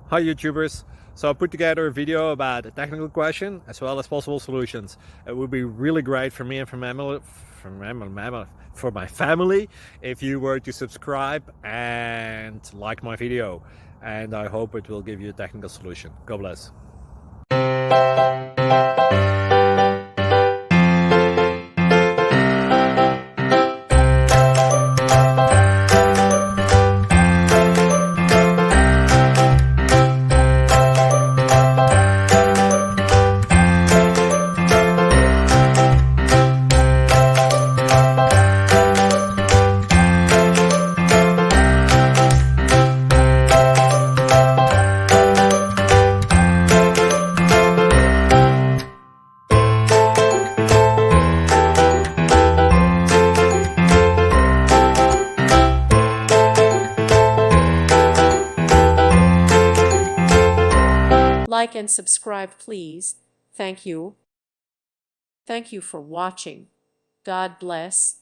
Hi YouTubers! So I put together a video about a technical question as well as possible solutions. It would be really great for me and for my family if you were to subscribe and like my video, and I hope it will give you a technical solution. God bless. Like and subscribe, please. Thank you. Thank you for watching. God bless.